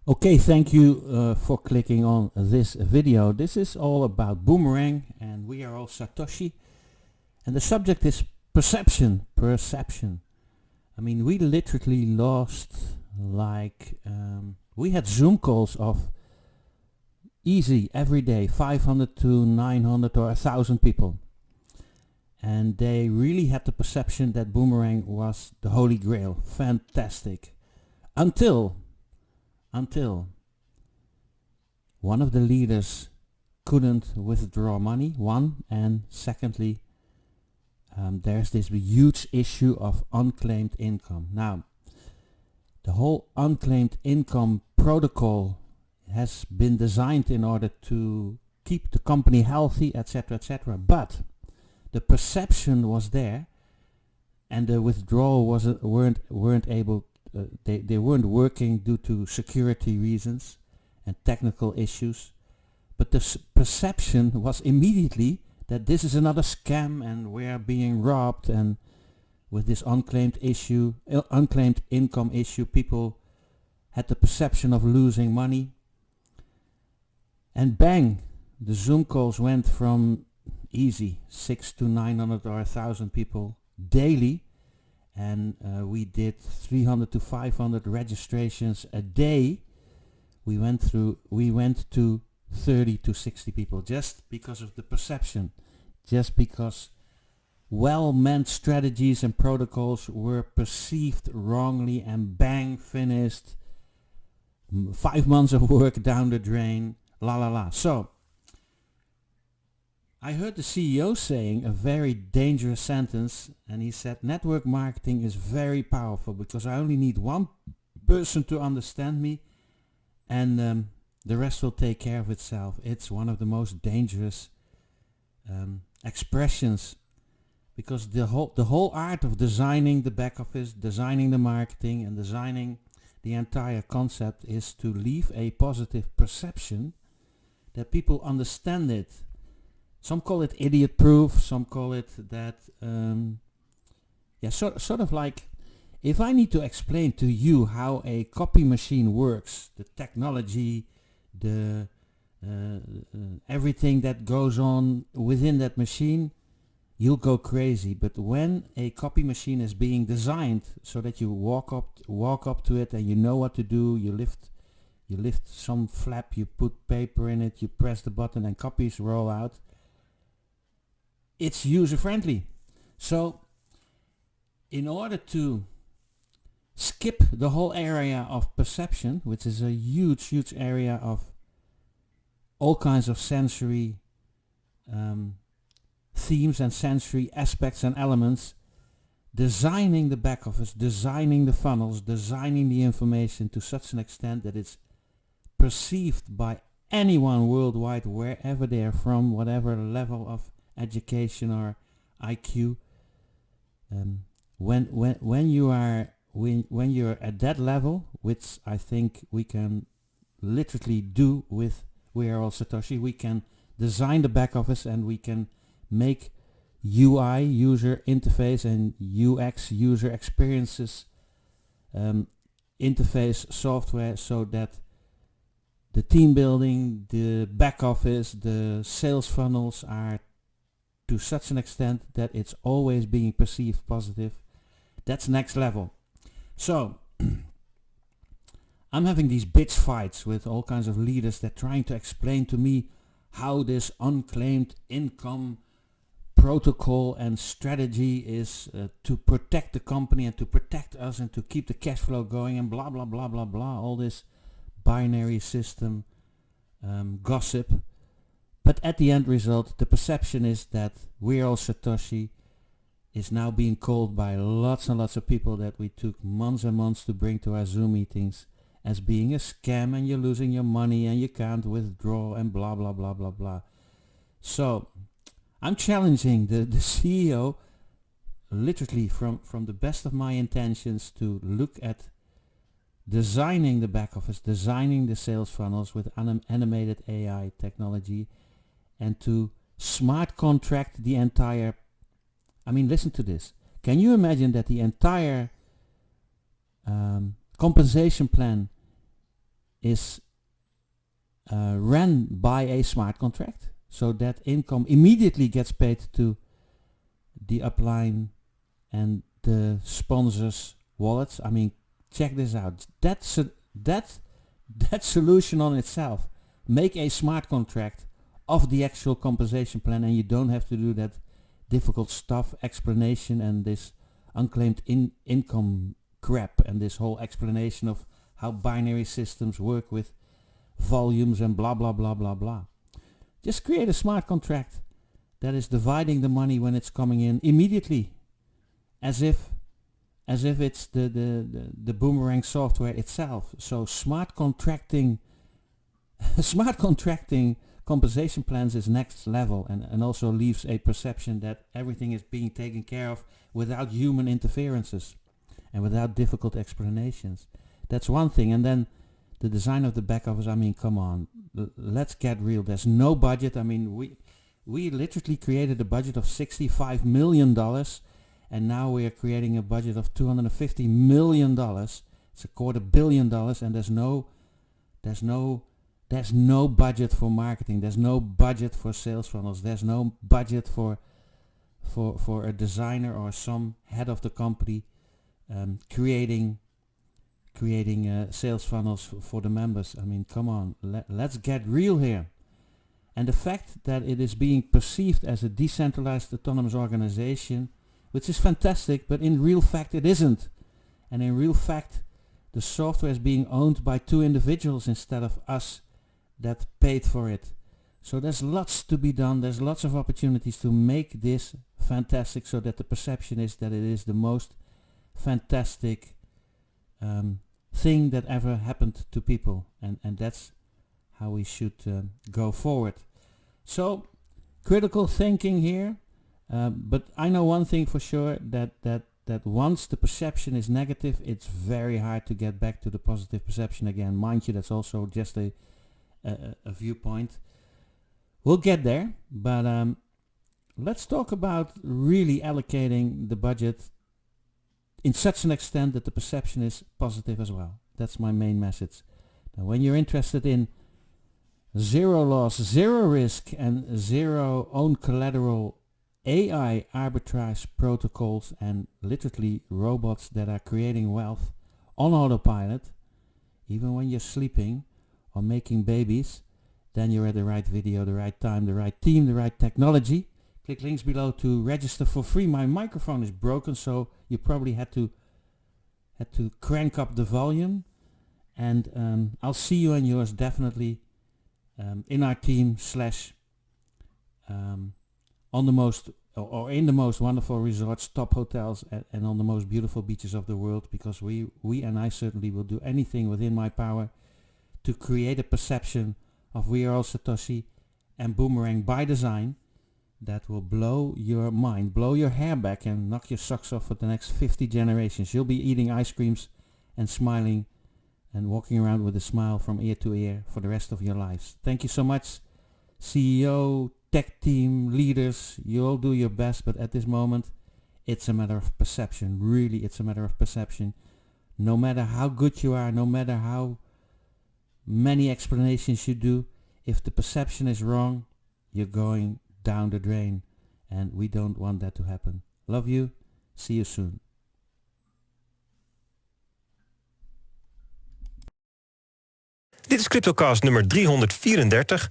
Okay, thank you for clicking on this video. This is all about Boomerang, and we are all Satoshi, and the subject is perception. I mean, we literally lost, like, we had Zoom calls of easy every day 500 to 900 or 1,000 people, and they really had the perception that Boomerang was the holy grail. Fantastic. Until one of the leaders couldn't withdraw money, one, and secondly, there's this huge issue of unclaimed income. Now, the whole unclaimed income protocol has been designed in order to keep the company healthy, etc., etc., but the perception was there, and the withdrawal weren't able. They weren't working due to security reasons and technical issues, but the perception was immediately that this is another scam and we are being robbed, and with this unclaimed income issue, people had the perception of losing money, and bang, the Zoom calls went from easy 600 to 900 or 1,000 people daily, and we did 300 to 500 registrations a day. We went to 30 to 60 people just because of the perception, just because well-meant strategies and protocols were perceived wrongly, and bang, finished. 5 months of work down the drain, la la la. So I heard the CEO saying a very dangerous sentence, and he said, network marketing is very powerful because I only need one person to understand me, and the rest will take care of itself. It's one of the most dangerous expressions, because the whole art of designing the back office, designing the marketing, and designing the entire concept is to leave a positive perception that people understand it. Some call it idiot proof, some call it that, sort of like, if I need to explain to you how a copy machine works, the technology, the everything that goes on within that machine, you'll go crazy. But when a copy machine is being designed so that you walk up to it and you know what to do, you lift some flap, you put paper in it, you press the button and copies roll out, it's user-friendly. So in order to skip the whole area of perception, which is a huge area of all kinds of sensory themes and sensory aspects and elements, designing the back office, designing the funnels, designing the information to such an extent that it's perceived by anyone worldwide, wherever they are from, whatever level of education or IQ. When you're at that level, which I think we can literally do with We Are All Satoshi, we can design the back office and we can make UI, user interface, and UX, user experiences, interface software, so that the team building, the back office, the sales funnels are to such an extent that it's always being perceived positive. That's next level. So I'm having these bitch fights with all kinds of leaders that trying to explain to me how this unclaimed income protocol and strategy is to protect the company and to protect us and to keep the cash flow going and blah blah blah blah blah, all this binary system gossip. But at the end result, the perception is that We Are All Satoshi is now being called by lots and lots of people that we took months and months to bring to our Zoom meetings as being a scam, and you're losing your money and you can't withdraw and blah blah blah blah blah. So I'm challenging the CEO, literally from the best of my intentions, to look at designing the back office, designing the sales funnels with animated AI technology, and to smart contract the entire, I mean, listen to this. Can you imagine that the entire compensation plan is ran by a smart contract, so that income immediately gets paid to the upline and the sponsors' wallets. I mean, check this out. That solution on itself. Make a smart contract of the actual compensation plan, and you don't have to do that difficult stuff, explanation, and this unclaimed income crap, and this whole explanation of how binary systems work with volumes and blah blah blah blah blah. Just create a smart contract that is dividing the money when it's coming in immediately, as if it's the Boomerang software itself. So smart contracting compensation plans is next level, and also leaves a perception that everything is being taken care of without human interferences and without difficult explanations. That's one thing. And then the design of the back office, I mean, come on, let's get real. There's no budget. I mean, we literally created a budget of $65 million, and now we are creating a budget of $250 million. It's $250 million, and there's no budget for marketing. There's no budget for sales funnels. There's no budget for a designer or some head of the company creating sales funnels for the members. I mean, come on, let's get real here. And the fact that it is being perceived as a decentralized autonomous organization, which is fantastic, but in real fact it isn't. And in real fact, the software is being owned by 2 individuals instead of us that paid for it. So there's lots to be done. There's lots of opportunities to make this fantastic, so that the perception is that it is the most fantastic thing that ever happened to people, and that's how we should go forward. So critical thinking here, but I know one thing for sure, that once the perception is negative, it's very hard to get back to the positive perception again. Mind you, that's also just a viewpoint. We'll get there, but let's talk about really allocating the budget in such an extent that the perception is positive as well. That's my main message. Now, when you're interested in zero loss, zero risk, and zero own collateral AI arbitrage protocols, and literally robots that are creating wealth on autopilot, even when you're sleeping or making babies, then you're at the right video, the right time, the right team, the right technology. Click links below to register for free. My microphone is broken, so you probably had to crank up the volume, and I'll see you and yours definitely in our team on the most or in the most wonderful resorts, top hotels, and on the most beautiful beaches of the world, because we and I certainly will do anything within my power to create a perception of We Are All Satoshi and Boomerang by design that will blow your mind, blow your hair back, and knock your socks off for the next 50 generations. You'll be eating ice creams and smiling and walking around with a smile from ear to ear for the rest of your lives. Thank you so much, CEO, tech team, leaders. You all do your best, but at this moment it's a matter of perception. Really, it's a matter of perception. No matter how good you are, no matter how many explanations you do, if the perception is wrong, you're going down the drain, and we don't want that to happen. Love you. See you soon. Dit is CryptoCast nummer 334.